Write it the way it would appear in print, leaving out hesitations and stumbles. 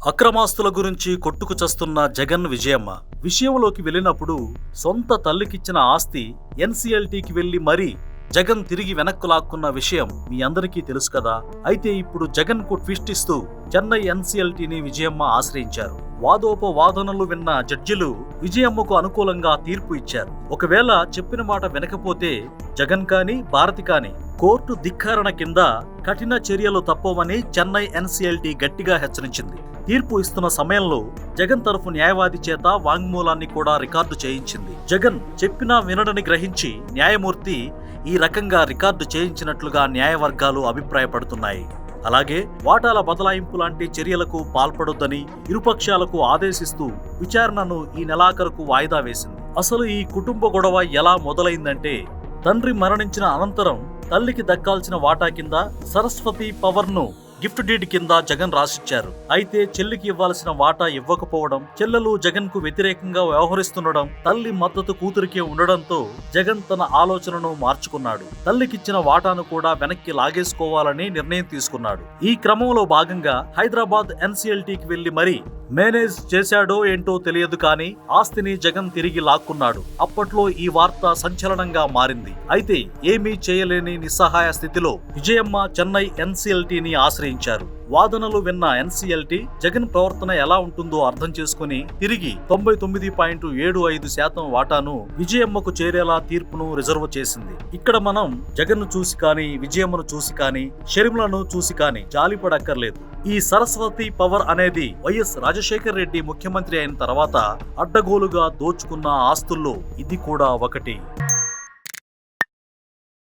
అక్రమాస్తుల గురించి కొట్టుకు చస్తున్న జగన్ విజయమ్మ విషయంలోకి వెళ్ళినప్పుడు సొంత తల్లికిచ్చిన ఆస్తి ఎన్సీఎల్టీకి వెళ్లి మరీ జగన్ తిరిగి వెనక్కు లాక్కున్న విషయం మీ అందరికీ తెలుసు కదా. అయితే ఇప్పుడు జగన్ కు ట్విస్ట్ ఇస్తూ చెన్నై ఎన్సీఎల్టీని విజయమ్మ ఆశ్రయించారు. వాదోపవాదనలు విన్న జడ్జిలు విజయమ్మకు అనుకూలంగా తీర్పు ఇచ్చారు. ఒకవేళ చెప్పిన మాట వినకపోతే జగన్ కానీ భారతి కానీ కోర్టు ధిక్కారణ కింద కఠిన చర్యలు తప్పవని చెన్నై ఎన్సీఎల్టీ గట్టిగా హెచ్చరించింది. తీర్పు ఇస్తున్న సమయంలో జగన్ తరఫు న్యాయవాది చేత వాంగ్మూలాన్ని కూడా రికార్డు చేయించింది. జగన్ చెప్పినా వినడని గ్రహించి న్యాయమూర్తి ఈ రకంగా రికార్డు చేయించినట్లుగా న్యాయవర్గాలు అభిప్రాయపడుతున్నాయి. అలాగే వాటాల బదలాయింపు లాంటి చర్యలకు పాల్పడొద్దని ఇరుపక్షాలకు ఆదేశిస్తూ విచారణను ఈ నెలాఖరుకు వాయిదా వేసింది. అసలు ఈ కుటుంబ గొడవ ఎలా మొదలైందంటే, తండ్రి మరణించిన అనంతరం తల్లికి దక్కాల్సిన వాటా కింద సరస్వతి పవర్ ను గిఫ్ట్ డీడ్ కింద జగన్ రాసిచ్చారు. అయితే చెల్లికి ఇవ్వాల్సిన వాటా ఇవ్వకపోవడం, చెల్లెలు జగన్ కు వ్యతిరేకంగా వ్యవహరిస్తుండడం, తల్లి మద్దతు కూతురికే ఉండడంతో జగన్ తన ఆలోచనను మార్చుకున్నాడు. తల్లికిచ్చిన వాటాను కూడా వెనక్కి లాగేసుకోవాలని నిర్ణయం తీసుకున్నాడు. ఈ క్రమంలో భాగంగా హైదరాబాద్ ఎన్సీఎల్టీకి వెళ్లి మరీ మేనేజ్ చేశాడో ఏంటో తెలియదు కానీ ఆస్తిని జగన్ తిరిగి లాక్కున్నాడు. అప్పట్లో ఈ వార్త సంచలనంగా మారింది. అయితే ఏమీ చేయలేని నిస్సహాయ స్థితిలో విజయమ్మ చెన్నై ఎన్సీఎల్టీని ఆశ్రయించారు. వాదనలు విన్న ఎన్సీఎల్టీ జగన్ ప్రవర్తన ఎలా ఉంటుందో అర్థం చేసుకుని తిరిగి 99.75% వాటాను విజయమ్మకు చేరేలా తీర్పును రిజర్వ్ చేసింది. ఇక్కడ మనం జగన్ చూసి కానీ విజయమ్మను చూసి కానీ షర్మిలను చూసి కానీ జాలిపడక్కర్లేదు. ఈ సరస్వతి పవర్ అనేది వైఎస్ రాజశేఖర్ రెడ్డి ముఖ్యమంత్రి అయిన తర్వాత అడ్డగోలుగా దోచుకున్న ఆస్తుల్లో ఇది కూడా ఒకటి.